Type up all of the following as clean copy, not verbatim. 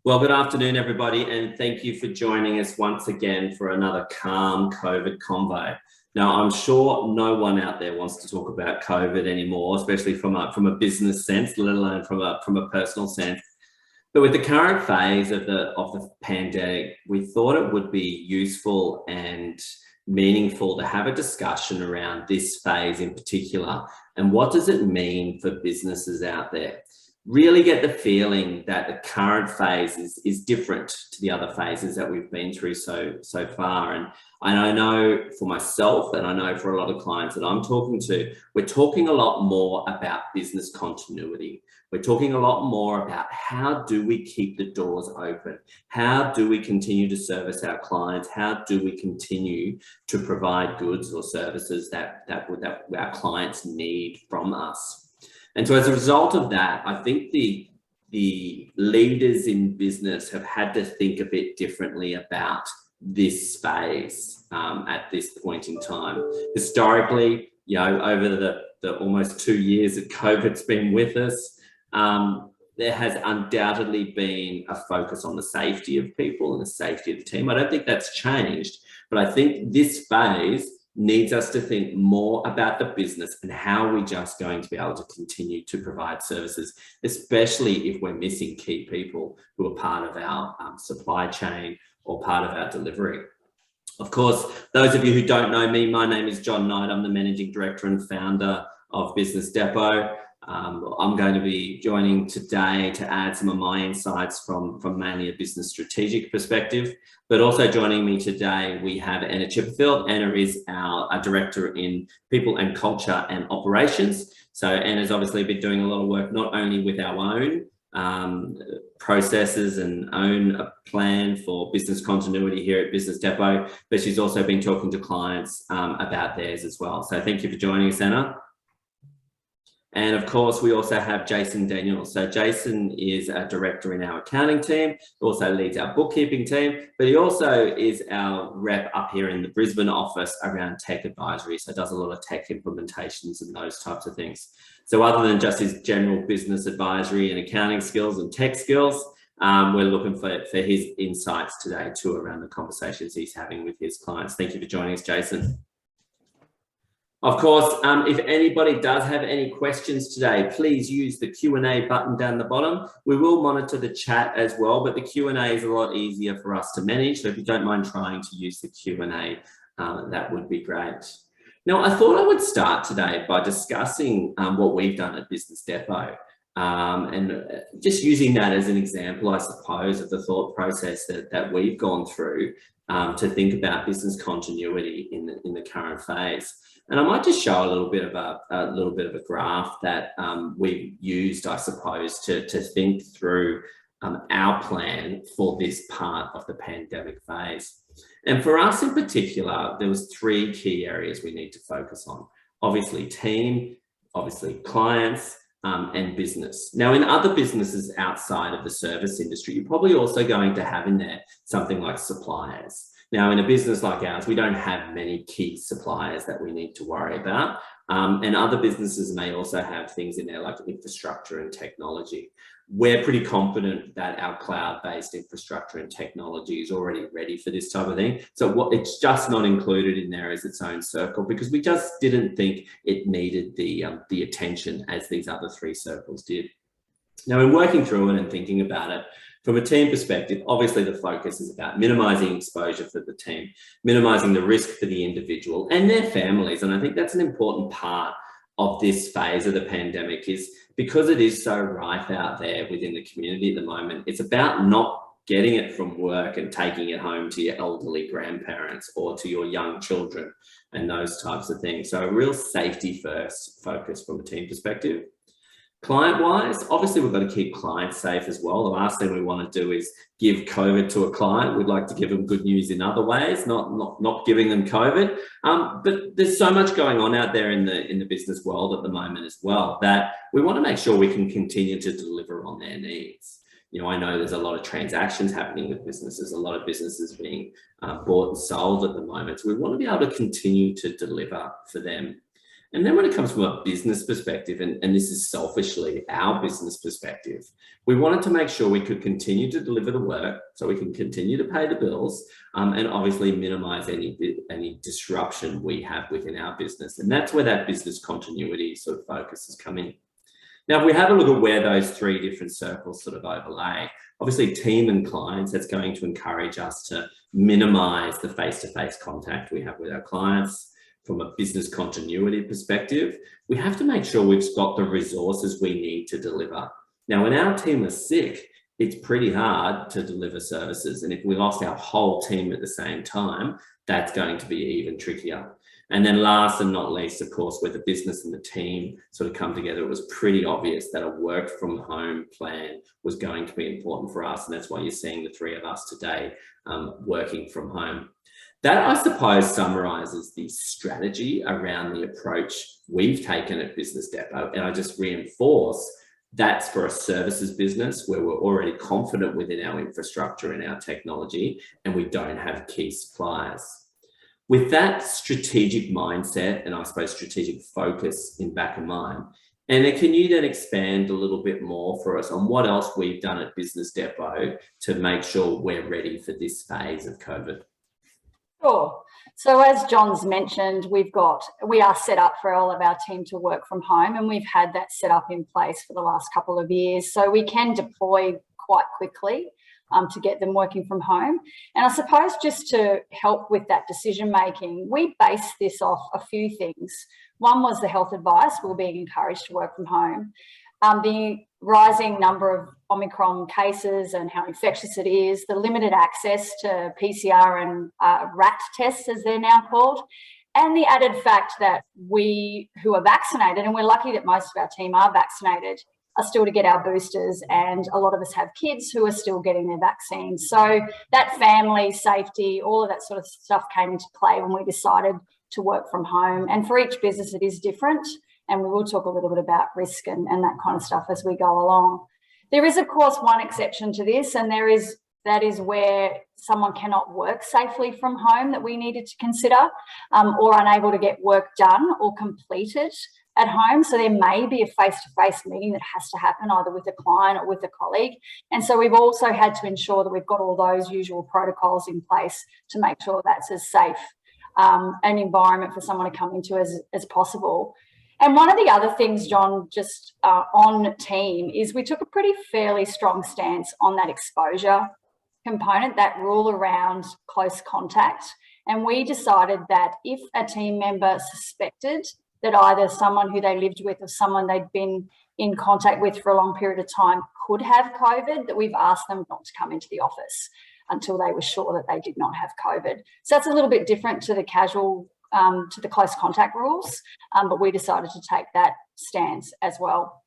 Well, good afternoon, everybody, and thank you for joining us once again for another Calm COVID Convo. Now, I'm sure no one out there wants to talk about COVID anymore, especially from a business sense, let alone from a personal sense. But with the current phase of the pandemic, we thought it would be useful and meaningful to have a discussion around this phase in particular, and what does it mean for businesses out there. Really get the feeling that the current phase is different to the other phases that we've been through so far. And I know for myself, and I know for a lot of clients that I'm talking to, we're talking a lot more about business continuity. We're talking a lot more about how do we keep the doors open? How do we continue to service our clients? How do we continue to provide goods or services that our clients need from us? And so as a result of that, I think the leaders in business have had to think a bit differently about this phase at this point in time. Historically, over the almost 2 years that COVID's been with us, there has undoubtedly been a focus on the safety of people and the safety of the team. I don't think that's changed, but I think this phase needs us to think more about the business and how we're just going to be able to continue to provide services, especially if we're missing key people who are part of our supply chain or part of our delivery. Of course, those of you who don't know me, my name is John Knight. I'm the Managing Director and Founder of Business Depot. I'm going to be joining today to add some of my insights from mainly a business strategic perspective, but also joining me today, we have Anna Chipperfield. Anna is our Director in People and Culture and Operations. So Anna's obviously been doing a lot of work, not only with our own processes and own a plan for business continuity here at Business Depot, but she's also been talking to clients about theirs as well. So thank you for joining us, Anna. And of course, we also have Jason Daniels. So Jason is a director in our accounting team, also leads our bookkeeping team, but he also is our rep up here in the Brisbane office around tech advisory. So does a lot of tech implementations and those types of things. So other than just his general business advisory and accounting skills and tech skills, we're looking for his insights today too around the conversations he's having with his clients. Thank you for joining us, Jason. Of course, if anybody does have any questions today, please use the Q&A button down the bottom. We will monitor the chat as well, but the Q&A is a lot easier for us to manage. So if you don't mind trying to use the Q&A, that would be great. Now, I thought I would start today by discussing what we've done at Business Depot. And just using that as an example, I suppose, of the thought process that we've gone through to think about business continuity in the current phase. And I might just show a little bit of a graph that we've used, I suppose, to think through our plan for this part of the pandemic phase. And for us in particular, there was 3 key areas we need to focus on. Obviously team, obviously clients, and business. Now, in other businesses outside of the service industry, you're probably also going to have in there something like suppliers. Now, in a business like ours, we don't have many key suppliers that we need to worry about. And other businesses may also have things in there like infrastructure and technology. We're pretty confident that our cloud-based infrastructure and technology is already ready for this type of thing. So it's just not included in there as its own circle because we just didn't think it needed the attention as these other 3 circles did. Now, in working through it and thinking about it, from a team perspective, obviously the focus is about minimizing exposure for the team, minimizing the risk for the individual and their families. And I think that's an important part of this phase of the pandemic is because it is so rife out there within the community at the moment, it's about not getting it from work and taking it home to your elderly grandparents or to your young children and those types of things. So a real safety first focus from a team perspective. Client-wise, obviously we've got to keep clients safe as well. The last thing we want to do is give COVID to a client. We'd like to give them good news in other ways, not giving them COVID. But there's so much going on out there in the business world at the moment as well that we want to make sure we can continue to deliver on their needs. I know there's a lot of transactions happening with businesses, a lot of businesses being bought and sold at the moment. So we want to be able to continue to deliver for them. And then when it comes from a business perspective, and this is selfishly our business perspective, we wanted to make sure we could continue to deliver the work so we can continue to pay the bills, and obviously minimize any disruption we have within our business. And that's where that business continuity sort of focus has come in. Now, if we have a look at where those three different circles sort of overlay, obviously team and clients, that's going to encourage us to minimize the face-to-face contact we have with our clients. From a business continuity perspective, we have to make sure we've got the resources we need to deliver. Now, when our team are sick, it's pretty hard to deliver services. And if we lost our whole team at the same time, that's going to be even trickier. And then last and not least, of course, where the business and the team sort of come together, it was pretty obvious that a work from home plan was going to be important for us. And that's why you're seeing the three of us today working from home. That, I suppose, summarizes the strategy around the approach we've taken at Business Depot. And I just reinforce that's for a services business where we're already confident within our infrastructure and our technology, and we don't have key suppliers. With that strategic mindset and I suppose strategic focus in back of mind, Anna, can you then expand a little bit more for us on what else we've done at Business Depot to make sure we're ready for this phase of COVID? Sure. So as John's mentioned, we are set up for all of our team to work from home, and we've had that set up in place for the last couple of years. So we can deploy quite quickly to get them working from home. And I suppose just to help with that decision making, we base this off a few things. One was the health advice. We were being encouraged to work from home. The rising number of Omicron cases and how infectious it is, the limited access to PCR and RAT tests, as they're now called, and the added fact that we who are vaccinated, and we're lucky that most of our team are vaccinated, are still to get our boosters, and a lot of us have kids who are still getting their vaccines. So that family safety, all of that sort of stuff came into play when we decided to work from home. And for each business, it is different. And we will talk a little bit about risk and that kind of stuff as we go along. There is, of course, one exception to this, and that is where someone cannot work safely from home that we needed to consider, or unable to get work done or completed at home. So there may be a face-to-face meeting that has to happen either with a client or with a colleague. And so we've also had to ensure that we've got all those usual protocols in place to make sure that's as safe an environment for someone to come into as possible. And one of the other things, John, just on team, is we took a pretty fairly strong stance on that exposure component, that rule around close contact. And we decided that if a team member suspected that either someone who they lived with or someone they'd been in contact with for a long period of time could have COVID, that we've asked them not to come into the office until they were sure that they did not have COVID. So that's a little bit different to the to the close contact rules, but we decided to take that stance as well.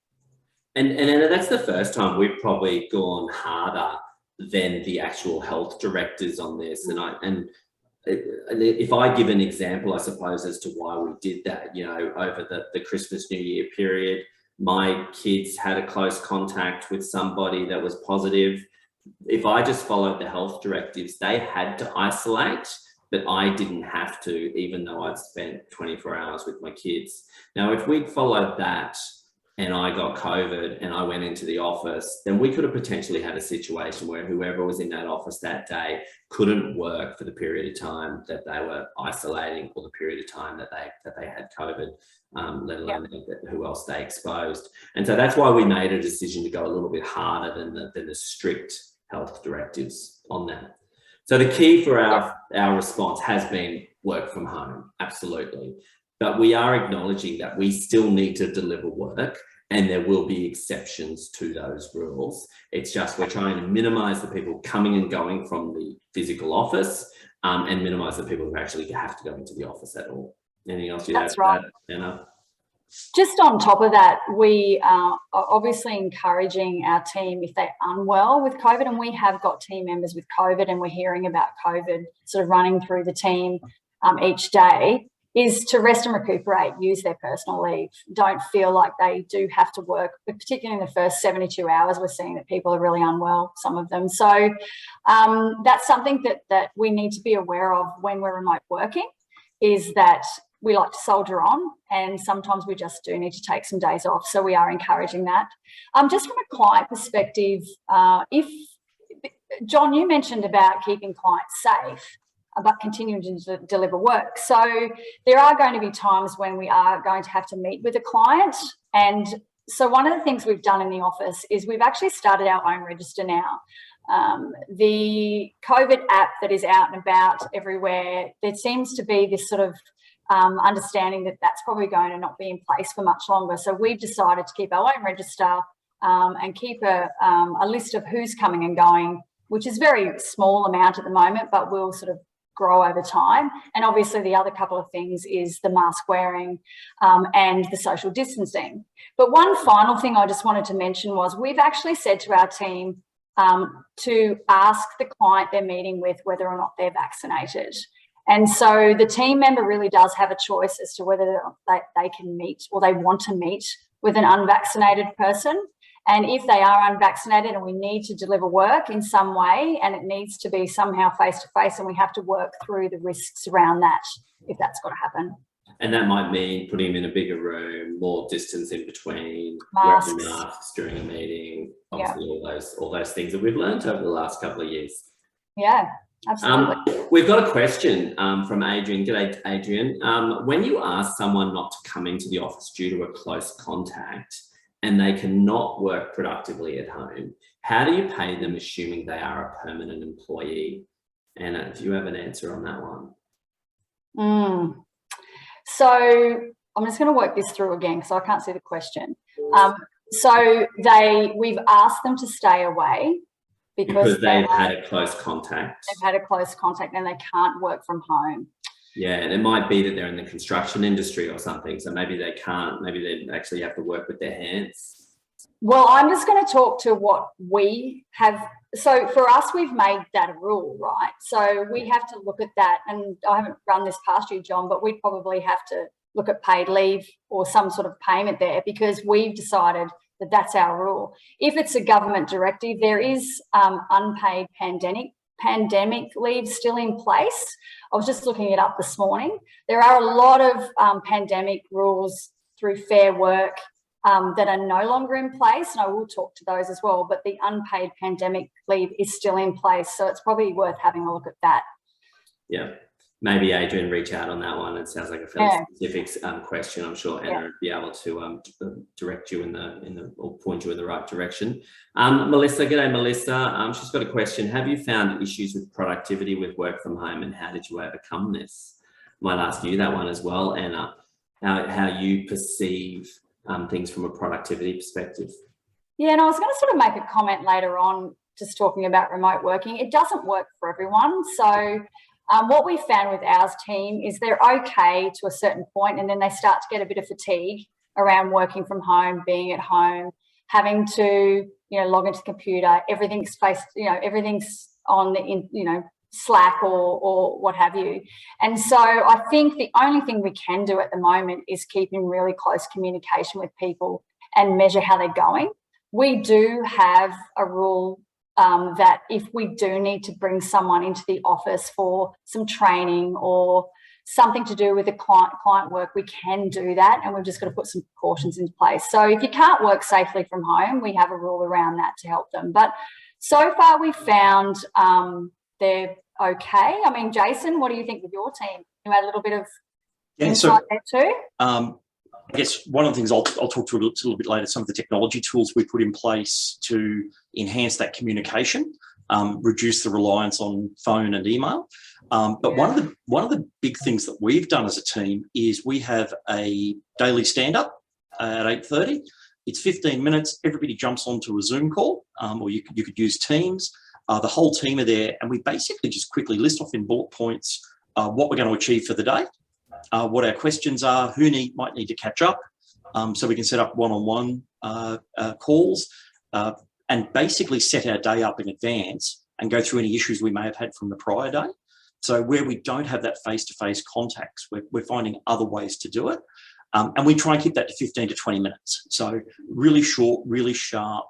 And Anna, that's the first time we've probably gone harder than the actual health directors on this. And if I give an example, I suppose, as to why we did that, over the Christmas New Year period, my kids had a close contact with somebody that was positive. If I just followed the health directives, they had to isolate, but I didn't have to, even though I'd spent 24 hours with my kids. Now, if we'd followed that and I got COVID and I went into the office, then we could have potentially had a situation where whoever was in that office that day couldn't work for the period of time that they were isolating, or the period of time that they had COVID, let alone who else they exposed. And so that's why we made a decision to go a little bit harder than the strict health directives on that. So the key for our response has been work from home, absolutely. But we are acknowledging that we still need to deliver work, and there will be exceptions to those rules. It's just we're trying to minimise the people coming and going from the physical office, and minimise the people who actually have to go into the office at all. Anything else you'd add to that, Anna? Just on top of that, we are obviously encouraging our team, if they're unwell with COVID, and we have got team members with COVID and we're hearing about COVID sort of running through the team each day, is to rest and recuperate, use their personal leave. Don't feel like they do have to work, but particularly in the first 72 hours, we're seeing that people are really unwell, some of them. So that's something that we need to be aware of when we're remote working, is that we like to soldier on, and sometimes we just do need to take some days off. So we are encouraging that. Just from a client perspective, if John, you mentioned about keeping clients safe, but continuing to deliver work. So there are going to be times when we are going to have to meet with a client. And so one of the things we've done in the office is we've actually started our own register now. The COVID app that is out and about everywhere, there seems to be this sort of understanding that that's probably going to not be in place for much longer. So we've decided to keep our own register and keep a list of who's coming and going, which is very small amount at the moment, but will sort of grow over time. And obviously the other couple of things is the mask wearing and the social distancing. But one final thing I just wanted to mention was we've actually said to our team to ask the client they're meeting with whether or not they're vaccinated. And so the team member really does have a choice as to whether they can meet or they want to meet with an unvaccinated person. And if they are unvaccinated and we need to deliver work in some way and it needs to be somehow face-to-face, and we have to work through the risks around that if that's got to happen. And that might mean putting them in a bigger room, more distance in between, Masks. wearing masks during a meeting, obviously all those things that we've learned over the last couple of years. Yeah, absolutely. We've got a question from Adrian. G'day, Adrian. When you ask someone not to come into the office due to a close contact and they cannot work productively at home, how do you pay them assuming they are a permanent employee? Anna, do you have an answer on that one? So I'm just going to work this through again because I can't see the question. So we've asked them to stay away because they've had a close contact. They've had a close contact and they can't work from home. Yeah, and it might be that they're in the construction industry or something. So maybe they can't, maybe they actually have to work with their hands. Well, I'm just going to talk to what we have. So for us, we've made that a rule, right? So we have to look at that. And I haven't run this past you, John, but we'd probably have to look at paid leave or some sort of payment there because we've decided that that's our rule. If it's a government directive, there is unpaid pandemic leave still in place. I was just looking it up this morning. There are a lot of pandemic rules through Fair Work that are no longer in place, and I will talk to those as well, but the unpaid pandemic leave is still in place, so it's probably worth having a look at that. Yeah, maybe Adrian reach out on that one. It sounds like a fairly specific question. I'm sure Anna would be able to direct you or point you in the right direction. Melissa, g'day Melissa. She's got a question. Have you found issues with productivity with work from home, and how did you overcome this? Might ask you that one as well, Anna. How you perceive things from a productivity perspective. Yeah, and I was going to sort of make a comment later on, just talking about remote working. It doesn't work for everyone. So what we found with our team is they're okay to a certain point, and then they start to get a bit of fatigue around working from home, being at home, having to, log into the computer, everything's on the, Slack or what have you. And so I think the only thing we can do at the moment is keep in really close communication with people and measure how they're going. We do have a rule that if we do need to bring someone into the office for some training or something to do with the client work, we can do that, and we've just got to put some precautions into place. So if you can't work safely from home, we have a rule around that to help them. But so far we've found they're okay. I mean, Jason, what do you think with your team? You had a little bit of insight there too? I guess one of the things I'll talk to a little bit later, some of the technology tools we put in place to enhance that communication, reduce the reliance on phone and email. But one of the big things that we've done as a team is we have a daily stand-up at 8:30. It's 15 minutes. Everybody jumps onto a Zoom call, or you could use Teams. The whole team are there, and we basically just quickly list off in bullet points what we're going to achieve for the day, what our questions are, who might need to catch up, so we can set up one-on-one calls and basically set our day up in advance and go through any issues we may have had from the prior day. So where we don't have that face-to-face contacts, we're finding other ways to do it. And we try and keep that to 15 to 20 minutes. So really short, really sharp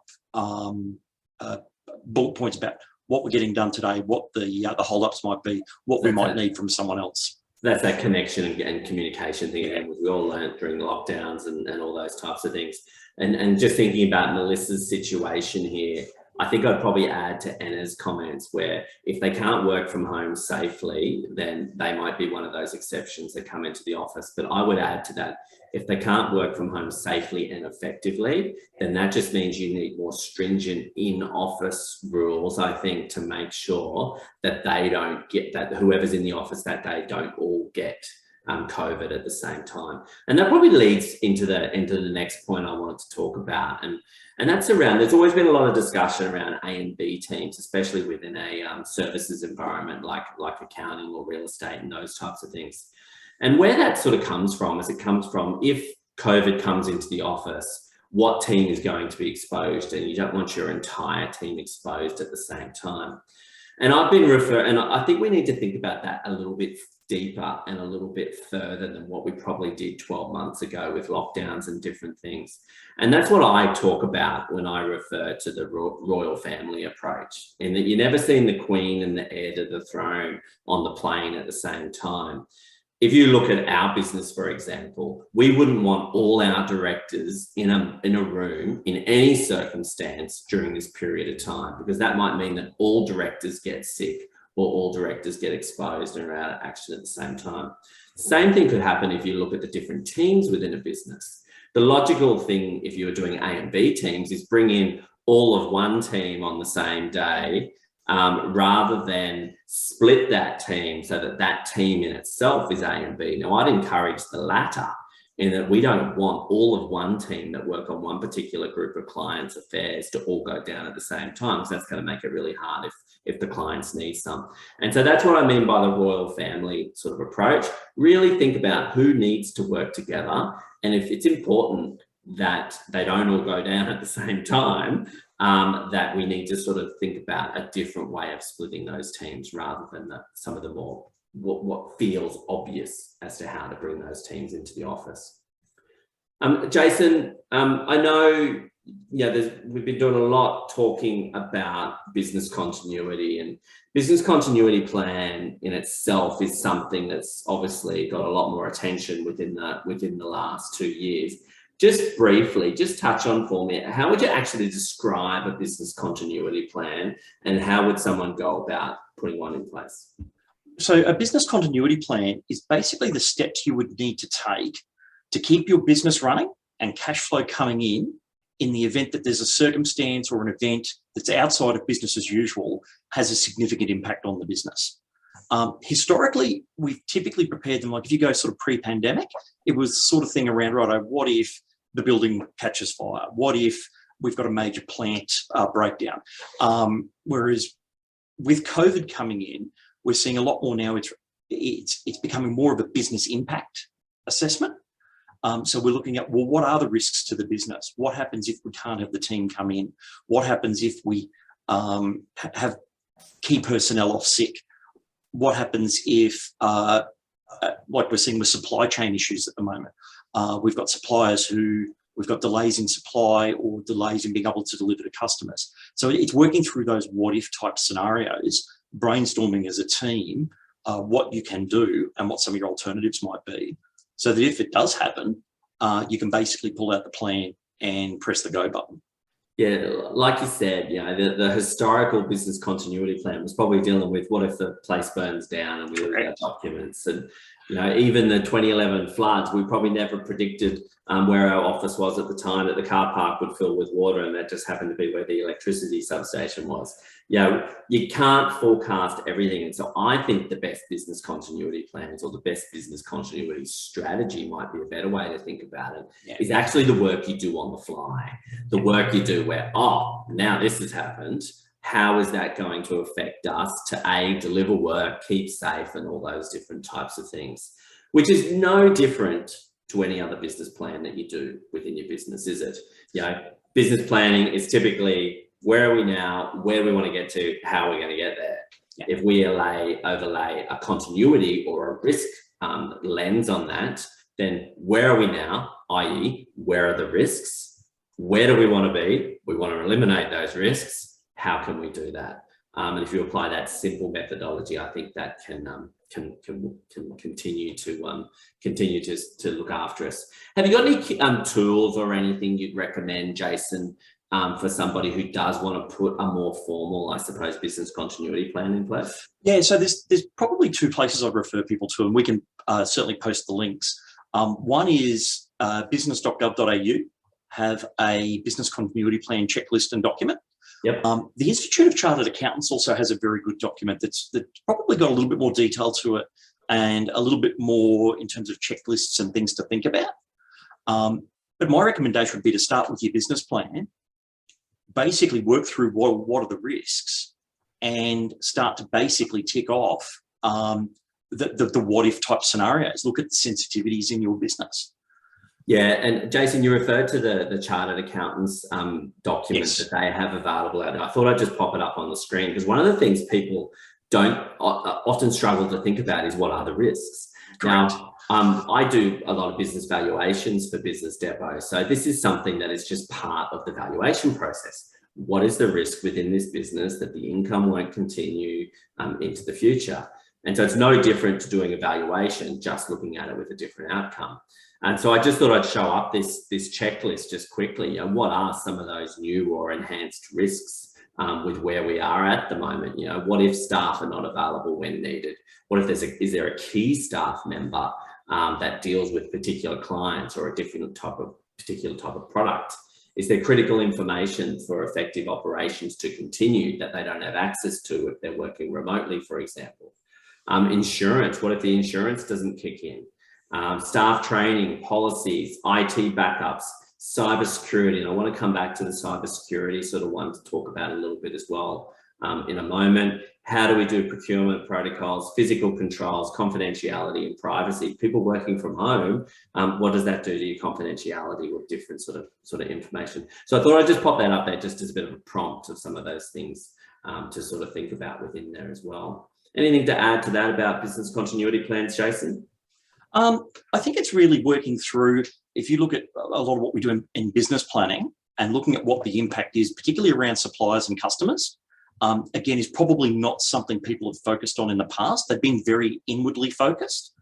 bullet points about what we're getting done today, what the hold-ups might be, what we might need from someone else. that's that connection and communication thing again, which we all learned during lockdowns and all those types of things. And just thinking about Melissa's situation here, I think I'd probably add to Anna's comments where if they can't work from home safely, then they might be one of those exceptions that come into the office. But I would add to that, if they can't work from home safely and effectively, then that just means you need more stringent in-office rules, I think, to make sure that they don't get that, whoever's in the office that day don't all get COVID at the same time. And that probably leads into the next point I wanted to talk about. And that's around, there's always been a lot of discussion around A and B teams, especially within a services environment like accounting or real estate and those types of things. And where that sort of comes from is it comes from, if COVID comes into the office, what team is going to be exposed? And you don't want your entire team exposed at the same time. And I've been and I think we need to think about that a little bit deeper and a little bit further than what we probably did 12 months ago with lockdowns and different things. And that's what I talk about when I refer to the royal family approach, in that you're never seeing the Queen and the heir to the throne on the plane at the same time. If you look at our business, for example, we wouldn't want all our directors in a room in any circumstance during this period of time, because that might mean that all directors get sick or all directors get exposed and are out of action at the same time. Same thing could happen if you look at the different teams within a business. The logical thing, if you were doing A and B teams, is bring in all of one team on the same day, rather than split that team so that that team in itself is A and B. Now, I'd encourage the latter, in that we don't want all of one team that work on one particular group of clients' affairs to all go down at the same time, because that's going to make it really hard if the clients need some. And so that's what I mean by the royal family sort of approach. Really think about who needs to work together, and if it's important that they don't all go down at the same time, that we need to sort of think about a different way of splitting those teams, rather than some of the more what feels obvious as to how to bring those teams into the office. Jason, I know we've been doing a lot talking about business continuity, and business continuity plan in itself is something that's obviously got a lot more attention within the last 2 years. Just briefly, just touch on for me, how would you actually describe a business continuity plan, and how would someone go about putting one in place? So a business continuity plan is basically the steps you would need to take to keep your business running and cash flow coming in the event that there's a circumstance or an event that's outside of business as usual, has a significant impact on the business. Historically, we've typically prepared them, like if you go sort of pre-pandemic, it was the sort of thing around, right, what if the building catches fire? What if we've got a major plant breakdown? Whereas with COVID coming in, we're seeing a lot more now, it's becoming more of a business impact assessment. So we're looking at, well, what are the risks to the business? What happens if we can't have the team come in? What happens if we have key personnel off sick? What happens if, like we're seeing with supply chain issues at the moment, we've got suppliers we've got delays in supply or delays in being able to deliver to customers. So it's working through those what if type scenarios, brainstorming as a team, what you can do and what some of your alternatives might be, so that if it does happen, you can basically pull out the plan and press the go button. Yeah, like you said, the historical business continuity plan was probably dealing with what if the place burns down and we lose our documents. And even the 2011 floods, we probably never predicted where our office was at the time, that the car park would fill with water, and that just happened to be where the electricity substation was. You can't forecast everything. And so I think the best business continuity plans, or the best business continuity strategy, might be a better way to think about it, is actually the work you do on the fly, the work you do where, now this has happened. How is that going to affect us to deliver work, keep safe, and all those different types of things, which is no different to any other business plan that you do within your business, is it? Business planning is typically, where are we now, where do we want to get to, how are we going to get there? If we overlay a continuity or a risk lens on that, then where are we now, i.e. where are the risks? Where do we want to be? We want to eliminate those risks. How can we do that? And if you apply that simple methodology, I think that can continue to look after us. Have you got any tools or anything you'd recommend, Jason, for somebody who does want to put a more formal, I suppose, business continuity plan in place? Yeah, so there's probably two places I'd refer people to, and we can certainly post the links. One is business.gov.au have a business continuity plan checklist and document. Yep. The Institute of Chartered Accountants also has a very good document that's probably got a little bit more detail to it and a little bit more in terms of checklists and things to think about. But my recommendation would be to start with your business plan, basically work through what are the risks, and start to basically tick off the what if type scenarios. Look at the sensitivities in your business. Yeah, and Jason, you referred to the Chartered Accountants document Yes. that they have available out there. I thought I'd just pop it up on the screen because one of the things people don't often struggle to think about is what are the risks. Correct. Now, I do a lot of business valuations for Business Depot. So this is something that is just part of the valuation process. What is the risk within this business that the income won't continue into the future? And so it's no different to doing a valuation, just looking at it with a different outcome. And so I just thought I'd show up this checklist just quickly. What are some of those new or enhanced risks with where we are at the moment? What if staff are not available when needed? What if is there a key staff member that deals with particular clients or a particular type of product? Is there critical information for effective operations to continue that they don't have access to if they're working remotely, for example? Insurance, what if the insurance doesn't kick in? Staff training, policies, IT backups, cybersecurity. And I want to come back to the cybersecurity sort of one to talk about a little bit as well in a moment. How do we do procurement protocols, physical controls, confidentiality and privacy? People working from home, what does that do to your confidentiality with different sort of information? So I thought I'd just pop that up there just as a bit of a prompt of some of those things to sort of think about within there as well. Anything to add to that about business continuity plans, Jason? I think it's really working through, if you look at a lot of what we do in business planning and looking at what the impact is, particularly around suppliers and customers, again, is probably not something people have focused on in the past. They've been very inwardly focused.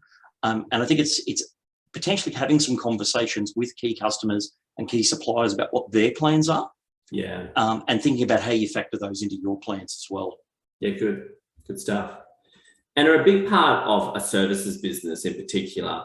And I think it's potentially having some conversations with key customers and key suppliers about what their plans are. Yeah. And thinking about how you factor those into your plans as well. Yeah, good stuff. And a big part of a services business in particular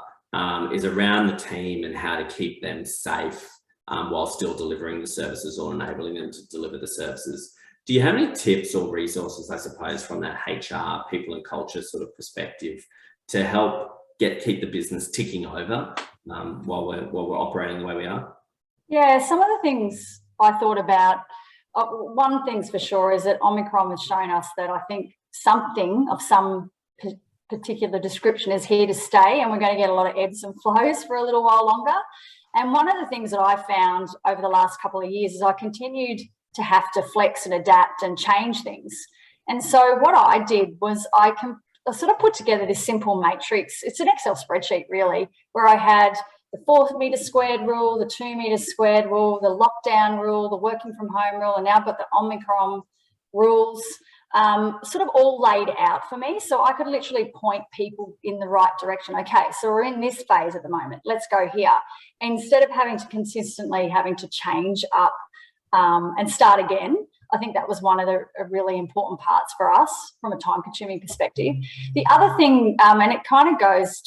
is around the team and how to keep them safe while still delivering the services or enabling them to deliver the services. Do you have any tips or resources, I suppose, from that HR, people and culture sort of perspective to help keep the business ticking over while we're operating the way we are? Yeah, some of the things I thought about, one thing's for sure is that Omicron has shown us that I think something of some particular description is here to stay, and we're going to get a lot of ebbs and flows for a little while longer. And one of the things that I found over the last couple of years is I continued to have to flex and adapt and change things. And so what I did was I sort of put together this simple matrix. It's an Excel spreadsheet really, where I had the 4 metre squared rule, the 2 metre squared rule, the lockdown rule, the working from home rule, and now I've got the Omicron rules sort of all laid out for me, so I could literally point people in the right direction. Okay, so we're in this phase at the moment, let's go here. Instead of having to consistently change up and start again, I think that was one of the really important parts for us from a time-consuming perspective. The other thing, and it kind of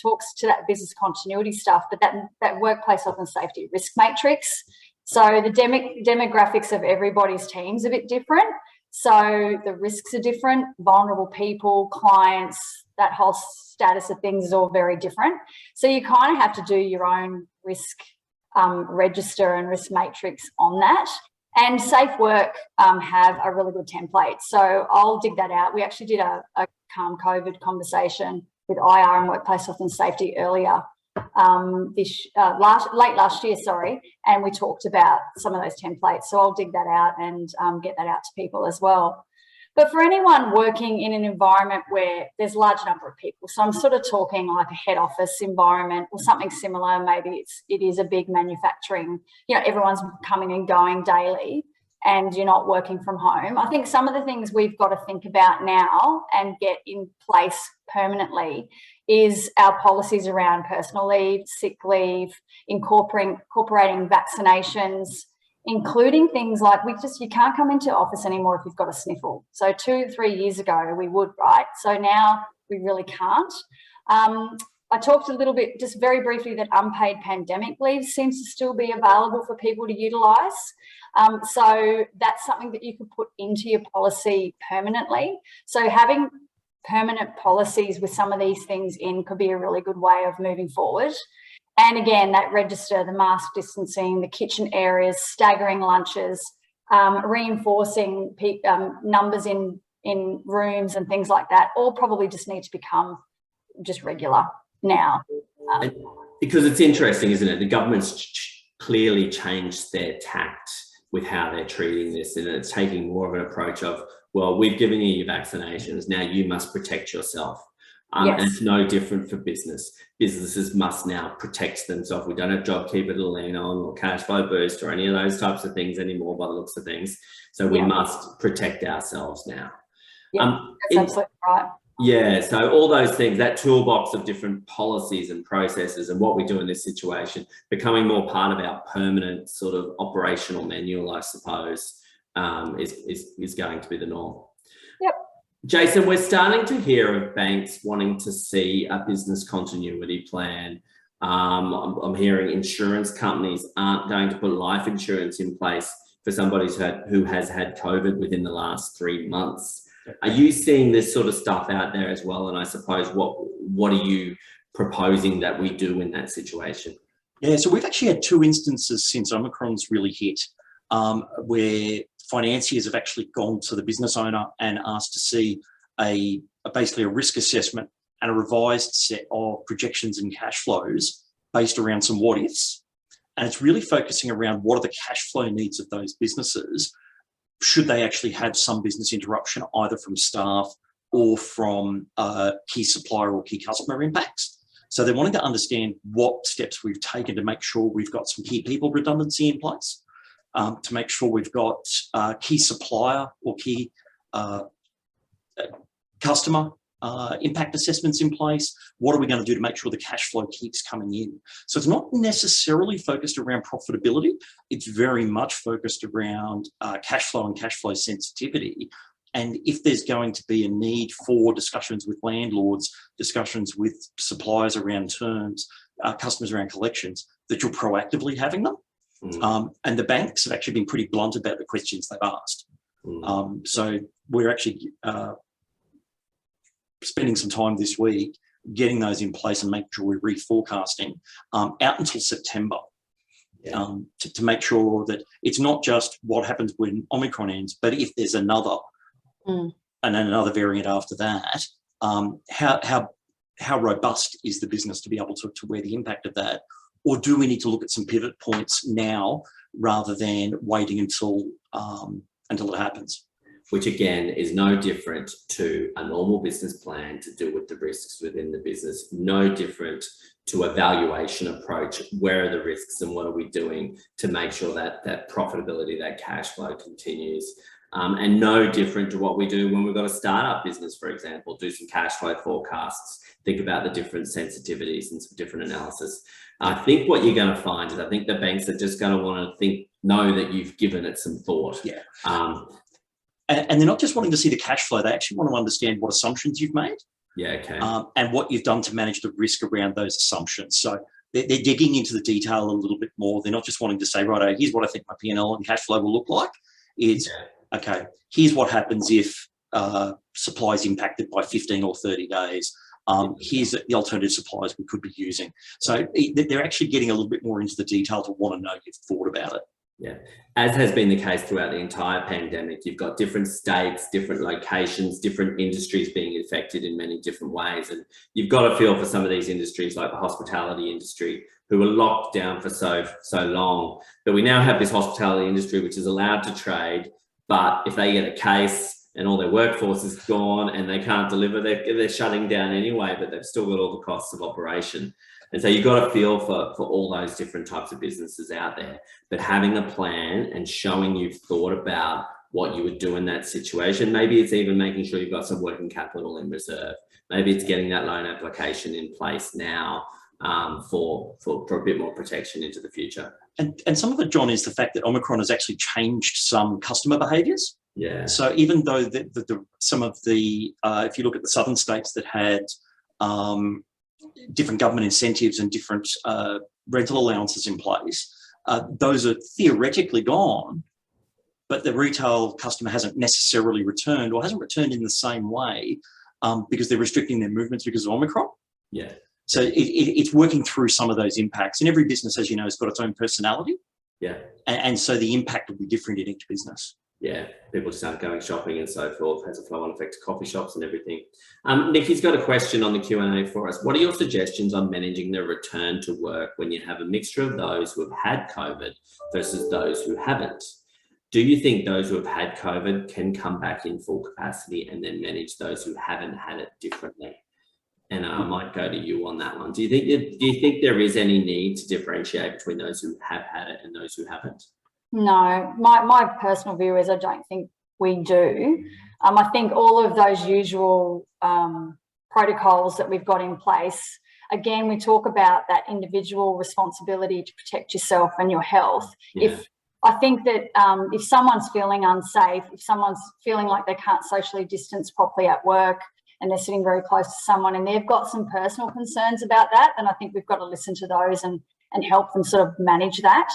talks to that business continuity stuff, but that workplace health and safety risk matrix. So the demographics of everybody's team's a bit different. So the risks are different, vulnerable people, clients, that whole status of things is all very different. So you kind of have to do your own risk register and risk matrix on that. And Safe Work have a really good template. So I'll dig that out. We actually did a Calm COVID conversation with IR and Workplace Health and Safety earlier late last year, and we talked about some of those templates. So I'll dig that out and get that out to people as well. But for anyone working in an environment where there's a large number of people, so I'm sort of talking like a head office environment or something similar, maybe it is a big manufacturing, everyone's coming and going daily. and you're not working from home. I think some of the things we've got to think about now and get in place permanently is our policies around personal leave, sick leave, incorporating vaccinations, including things like you can't come into office anymore if you've got a sniffle. So 2-3 years ago we would, right? So now we really can't. I talked a little bit, just very briefly, that unpaid pandemic leave seems to still be available for people to utilise. So that's something that you could put into your policy permanently. So having permanent policies with some of these things in could be a really good way of moving forward. And again, that register, the mask distancing, the kitchen areas, staggering lunches, reinforcing numbers in rooms and things like that, all probably just need to become just regular now. Because it's interesting, isn't it? The government's clearly changed their tact with how they're treating this, and it's taking more of an approach of, well, we've given you your vaccinations, now you must protect yourself. Yes. And it's no different for business. Businesses must now protect themselves. We don't have JobKeeper to lean on or cash flow boost or any of those types of things anymore by the looks of things. So we must protect ourselves now. Yeah, that's absolutely right. Yeah, so all those things, that toolbox of different policies and processes and what we do in this situation, becoming more part of our permanent sort of operational manual, I suppose, is going to be the norm. Yep. Jason, we're starting to hear of banks wanting to see a business continuity plan. I'm hearing insurance companies aren't going to put life insurance in place for somebody who has had COVID within the last 3 months. Are you seeing this sort of stuff out there as well? And I suppose what are you proposing that we do in that situation? Yeah, so we've actually had 2 instances since Omicron's really hit, where financiers have actually gone to the business owner and asked to see basically a risk assessment and a revised set of projections and cash flows based around some what ifs. And it's really focusing around what are the cash flow needs of those businesses should they actually have some business interruption, either from staff or from key supplier or key customer impacts. So they're wanting to understand what steps we've taken to make sure we've got some key people redundancy in place, to make sure we've got key supplier or key customer impact assessments in place. What are we going to do to make sure the cash flow keeps coming in? So it's not necessarily focused around profitability. It's very much focused around cash flow and cash flow sensitivity. And if there's going to be a need for discussions with landlords, discussions with suppliers around terms, customers around collections, that you're proactively having them. And the banks have actually been pretty blunt about the questions they've asked. So we're actually spending some time this week getting those in place and making sure we're reforecasting out until September, to make sure that it's not just what happens when Omicron ends, but if there's another and then another variant after that, how robust is the business to be able to wear the impact of that? Or do we need to look at some pivot points now rather than waiting until it happens? Which again is no different to a normal business plan to deal with the risks within the business, no different to a valuation approach. Where are the risks and what are we doing to make sure that that profitability, that cash flow continues? And no different to what we do when we've got a startup business, for example, do some cash flow forecasts, think about the different sensitivities and some different analysis. I think what you're going to find is I think the banks are just going to want to know that you've given it some thought. Yeah. And they're not just wanting to see the cash flow, they actually want to understand what assumptions you've made. Yeah, okay. And what you've done to manage the risk around those assumptions. So they're digging into the detail a little bit more. They're not just wanting to say, right, here's what I think my P&L and cash flow will look like. It's, okay, here's what happens if supply is impacted by 15 or 30 days. Here's the alternative supplies we could be using. So they're actually getting a little bit more into the detail to want to know you've thought about it. Yeah, as has been the case throughout the entire pandemic, you've got different states, different locations, different industries being affected in many different ways. And you've got to feel for some of these industries like the hospitality industry who were locked down for so long. But we now have this hospitality industry which is allowed to trade, but if they get a case and all their workforce is gone and they can't deliver, they're shutting down anyway, but they've still got all the costs of operation. And so you've got a feel for all those different types of businesses out there, but having a plan and showing you've thought about what you would do in that situation. Maybe it's even making sure you've got some working capital in reserve. Maybe it's getting that loan application in place now for a bit more protection into the future. And some of it, John, is the fact that Omicron has actually changed some customer behaviours. Yeah. So even though some of the, if you look at the southern states that had different government incentives and different rental allowances in place, those are theoretically gone, but the retail customer hasn't necessarily returned, or hasn't returned in the same way because they're restricting their movements because of Omicron. Yeah. So it's working through some of those impacts. And every business, as you know, has got its own personality. Yeah. And so the impact will be different in each business. Yeah, people just aren't going shopping and so forth. Has a flow-on effect to coffee shops and everything. Nikki's got a question on the Q&A for us. What are your suggestions on managing the return to work when you have a mixture of those who have had COVID versus those who haven't? Do you think those who have had COVID can come back in full capacity and then manage those who haven't had it differently? And I might go to you on that one. Do you think there is any need to differentiate between those who have had it and those who haven't? No, my personal view is I don't think we do. I think all of those usual protocols that we've got in place, again, we talk about that individual responsibility to protect yourself and your health. Yeah. I think that if someone's feeling unsafe, if someone's feeling like they can't socially distance properly at work and they're sitting very close to someone and they've got some personal concerns about that, then I think we've got to listen to those and help them sort of manage that.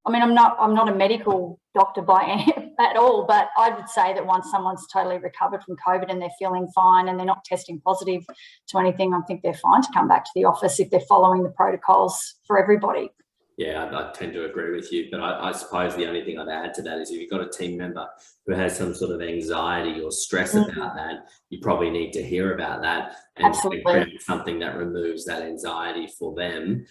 I mean, I'm not a medical doctor at all, but I would say that once someone's totally recovered from COVID and they're feeling fine and they're not testing positive to anything, I think they're fine to come back to the office if they're following the protocols for everybody. Yeah, I tend to agree with you, but I suppose the only thing I'd add to that is if you've got a team member who has some sort of anxiety or stress about that, you probably need to hear about that and create something that removes that anxiety for them,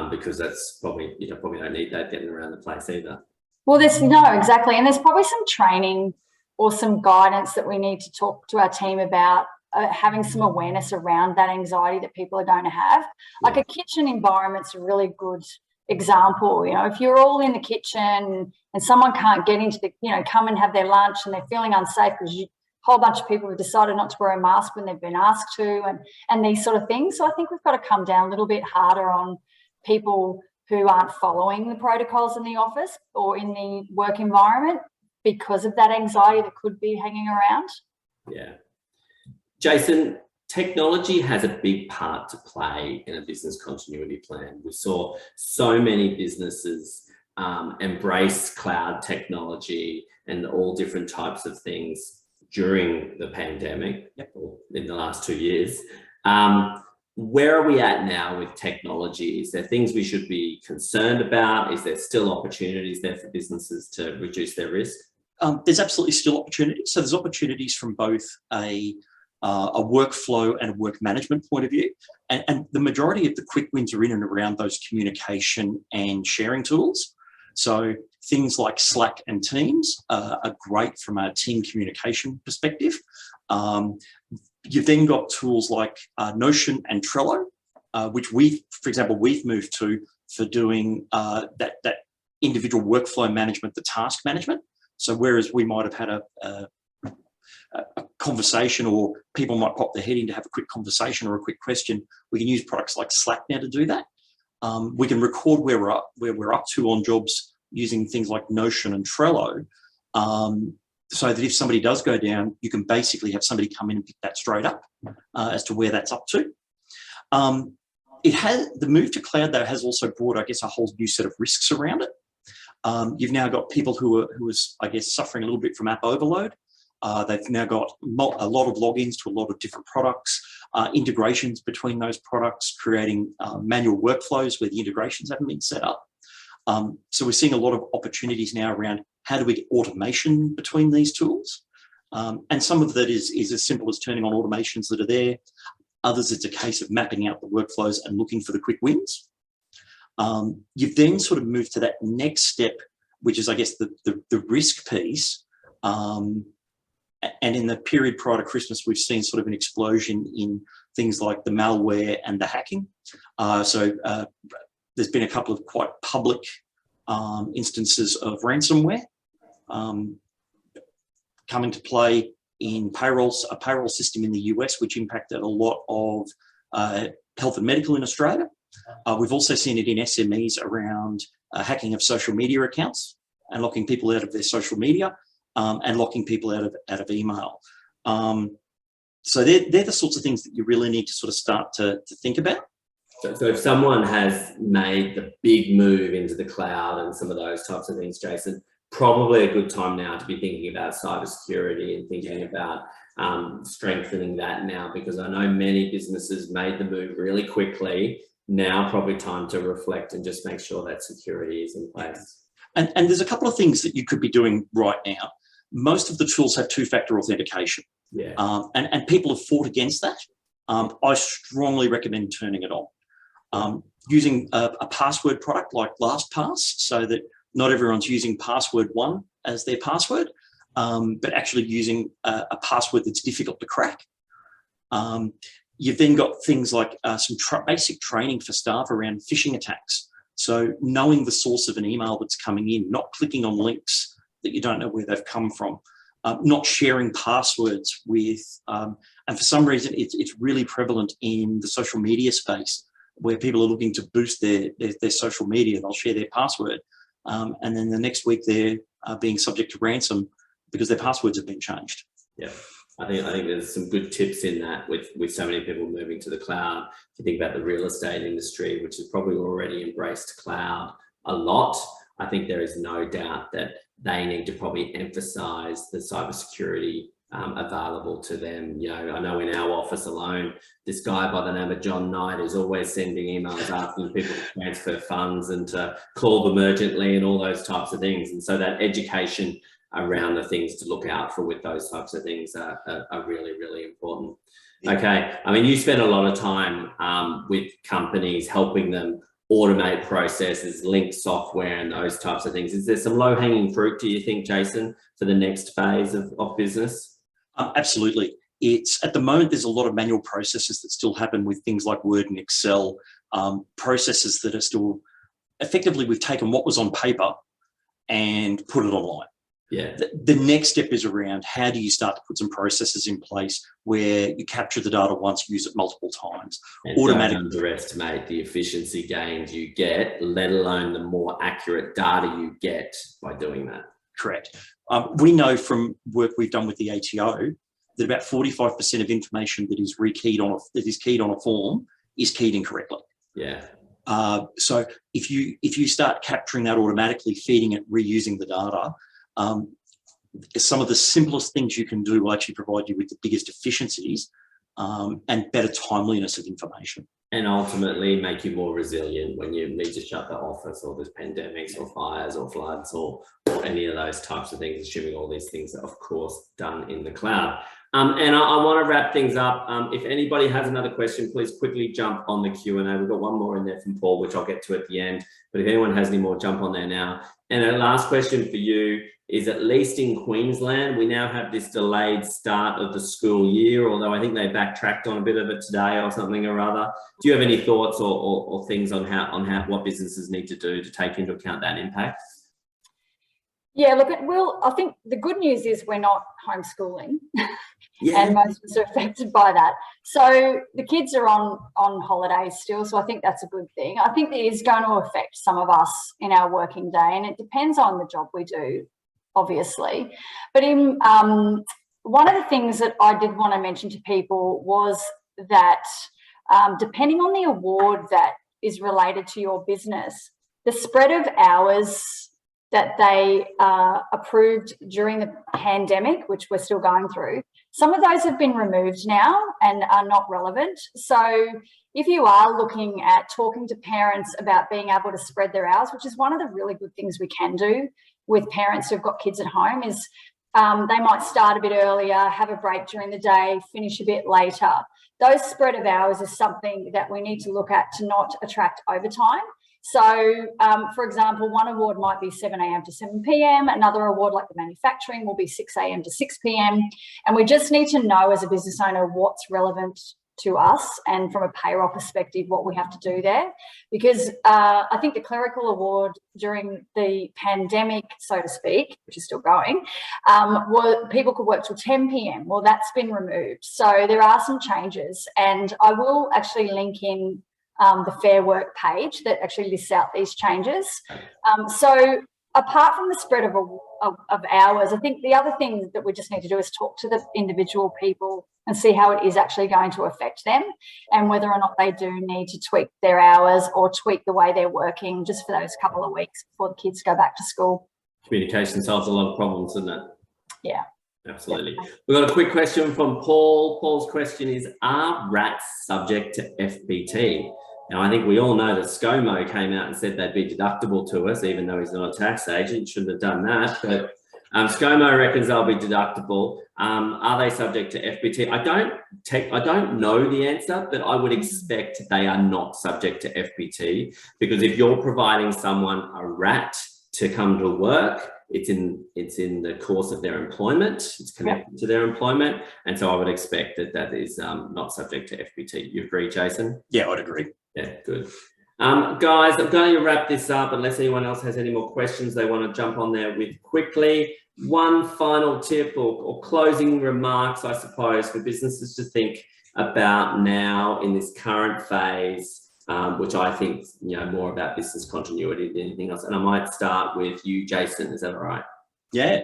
because that's probably, you probably don't need that getting around the place either. Well, exactly. And there's probably some training or some guidance that we need to talk to our team about, having some awareness around that anxiety that people are going to have. Like a kitchen environment's a really good example. If you're all in the kitchen and someone can't get into the, come and have their lunch and they're feeling unsafe because a whole bunch of people have decided not to wear a mask when they've been asked to, and these sort of things. So I think we've got to come down a little bit harder on people who aren't following the protocols in the office or in the work environment because of that anxiety that could be hanging around. Yeah. Jason, technology has a big part to play in a business continuity plan. We saw so many businesses embrace cloud technology and all different types of things during the pandemic, or in the last 2 years. Where are we at now with technology? Is there things we should be concerned about? Is there still opportunities there for businesses to reduce their risk? There's absolutely still opportunities. So there's opportunities from both a workflow and a work management point of view. And the majority of the quick wins are in and around those communication and sharing tools. So things like Slack and Teams are great from a team communication perspective. You've then got tools like Notion and Trello, which for example, we've moved to for doing that individual workflow management, the task management. So whereas we might have had a conversation, or people might pop their head in to have a quick conversation or a quick question, we can use products like Slack now to do that. We can record where we're up to on jobs using things like Notion and Trello, so that if somebody does go down, you can basically have somebody come in and pick that straight up as to where that's up to. The move to cloud, though, has also brought, I guess, a whole new set of risks around it. You've now got people who are, I guess, suffering a little bit from app overload. They've now got a lot of logins to a lot of different products, integrations between those products, creating manual workflows where the integrations haven't been set up. So we're seeing a lot of opportunities now around how do we get automation between these tools. And some of that is as simple as turning on automations that are there. Others, it's a case of mapping out the workflows and looking for the quick wins. You've then sort of moved to that next step, which is, I guess, the risk piece. And in the period prior to Christmas, we've seen sort of an explosion in things like the malware and the hacking. There's been a couple of quite public instances of ransomware coming to play in a payroll system in the US, which impacted a lot of health and medical in Australia. We've also seen it in SMEs around hacking of social media accounts and locking people out of their social media and locking people out of email. So they're the sorts of things that you really need to sort of start to think about. So if someone has made the big move into the cloud and some of those types of things, Jason, probably a good time now to be thinking about cybersecurity and thinking about strengthening that now, because I know many businesses made the move really quickly. Now probably time to reflect and just make sure that security is in place. And there's a couple of things that you could be doing right now. Most of the tools have two-factor authentication. Yeah. And people have fought against that. I strongly recommend turning it on. Using a password product like LastPass, so that not everyone's using password 1 as their password, but actually using a password that's difficult to crack. You've then got things like some basic training for staff around phishing attacks. So knowing the source of an email that's coming in, not clicking on links that you don't know where they've come from, not sharing passwords with, and for some reason it's really prevalent in the social media space, where people are looking to boost their social media. They'll share their password, and then the next week they're being subject to ransom because their passwords have been changed. Yeah, I think there's some good tips in that with so many people moving to the cloud. If you think about the real estate industry, which has probably already embraced cloud a lot, I think there is no doubt that they need to probably emphasize the cybersecurity available to them. You know, I know in our office alone, this guy by the name of John Knight is always sending emails asking people to transfer funds and to call them urgently and all those types of things. And so that education around the things to look out for with those types of things are really, really important. Okay, I mean, you spend a lot of time with companies helping them automate processes, link software and those types of things. Is there some low-hanging fruit, do you think, Jason, for the next phase of business? Absolutely. It's at the moment, there's a lot of manual processes that still happen with things like Word and Excel, processes that are still effectively, we've taken what was on paper and put it online. Yeah. The next step is around how do you start to put some processes in place where you capture the data once, use it multiple times. And don't underestimate the efficiency gains you get, let alone the more accurate data you get by doing that. Correct. We know from work we've done with the ATO that about 45% of information that is keyed on a form is keyed incorrectly. Yeah. So if you start capturing that automatically, feeding it, reusing the data, some of the simplest things you can do will actually provide you with the biggest efficiencies and better timeliness of information. And ultimately make you more resilient when you need to shut the office, or there's pandemics or fires or floods or any of those types of things, assuming all these things are, of course, done in the cloud. And I want to wrap things up. If anybody has another question, please quickly jump on the Q&A. We've got one more in there from Paul, which I'll get to at the end. But if anyone has any more, jump on there now. And a last question for you is, at least in Queensland, we now have this delayed start of the school year, although I think they backtracked on a bit of it today or something or other. Do you have any thoughts or things on what businesses need to do to take into account that impact? Yeah, look, I think the good news is we're not homeschooling. Yeah. And most of us are affected by that. So the kids are on holidays still, so I think that's a good thing. I think it is going to affect some of us in our working day, and it depends on the job we do, obviously. But one of the things that I did want to mention to people was that depending on the award that is related to your business, the spread of hours that they approved during the pandemic, which we're still going through, some of those have been removed now and are not relevant. So if you are looking at talking to parents about being able to spread their hours, which is one of the really good things we can do with parents who've got kids at home, is they might start a bit earlier, have a break during the day, finish a bit later. Those spread of hours is something that we need to look at to not attract overtime. So, for example, one award might be 7 a.m. to 7 p.m. Another award, like the manufacturing, will be 6 a.m. to 6 p.m. And we just need to know as a business owner what's relevant to us, and from a payroll perspective, what we have to do there. Because I think the clerical award during the pandemic, so to speak, which is still going, people could work till 10 p.m. Well, that's been removed. So there are some changes, and I will actually link in the Fair Work page that actually lists out these changes. So apart from the spread of hours, I think the other thing that we just need to do is talk to the individual people and see how it is actually going to affect them, and whether or not they do need to tweak their hours or tweak the way they're working just for those couple of weeks before the kids go back to school. Communication solves a lot of problems, doesn't it? Yeah. Absolutely. We've got a quick question from Paul. Paul's question is, are rats subject to FBT? Now, I think we all know that ScoMo came out and said they'd be deductible to us, even though he's not a tax agent. Shouldn't have done that. But ScoMo reckons they'll be deductible. Are they subject to FBT? I don't know the answer, but I would expect they are not subject to FBT, because if you're providing someone a rat to come to work, it's in the course of their employment, it's connected to their employment, and so I would expect that is not subject to FBT. You agree, Jason? Yeah, I'd agree. Yeah, good. Guys, I'm going to wrap this up unless anyone else has any more questions they want to jump on there with quickly. One final tip or closing remarks, I suppose, for businesses to think about now in this current phase, which I think, more about business continuity than anything else. And I might start with you, Jason. Is that all right? Yeah.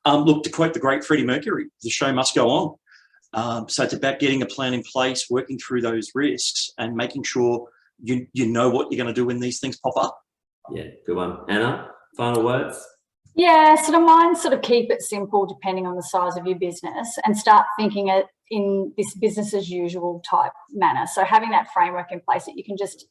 Look, to quote the great Freddie Mercury, the show must go on. So it's about getting a plan in place, working through those risks, and making sure you know what you're going to do when these things pop up. Yeah, good one. Anna, final words? Yeah, sort of mine, sort of keep it simple depending on the size of your business, and start thinking it in this business as usual type manner. So having that framework in place that you can just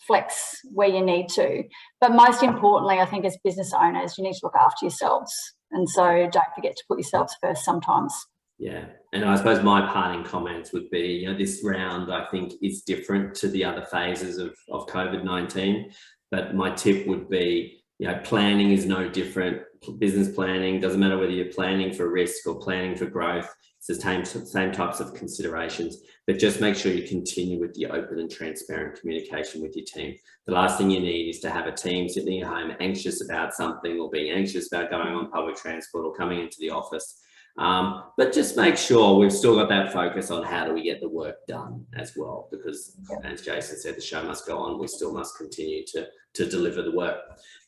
flex where you need to. But most importantly, I think as business owners, you need to look after yourselves. And so don't forget to put yourselves first sometimes. Yeah, and I suppose my parting comments would be, this round I think is different to the other phases of COVID-19, but my tip would be, planning is no different. Business planning, doesn't matter whether you're planning for risk or planning for growth, it's the same types of considerations, but just make sure you continue with the open and transparent communication with your team. The last thing you need is to have a team sitting at home anxious about something, or being anxious about going on public transport or coming into the office. But just make sure we've still got that focus on how do we get the work done as well, because as Jason said, the show must go on. We still must continue to deliver the work.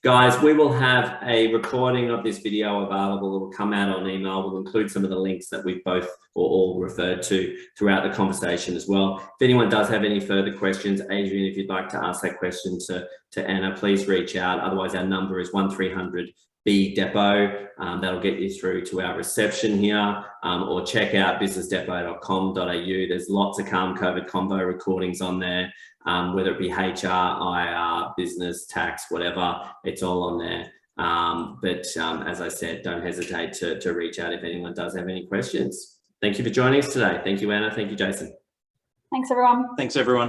Guys, we will have a recording of this video available. It will come out on email. We'll include some of the links that we've both or all referred to throughout the conversation as well. If anyone does have any further questions, Adrian, if you'd like to ask that question to Anna, please reach out. Otherwise, our number is 1300 B Depot. That'll get you through to our reception here, or check out businessdepot.com.au. There's lots of Calm COVID Convo recordings on there, whether it be HR, IR, business, tax, whatever, it's all on there. But as I said, don't hesitate to reach out if anyone does have any questions. Thank you for joining us today. Thank you, Anna. Thank you, Jason. Thanks, everyone. Thanks, everyone.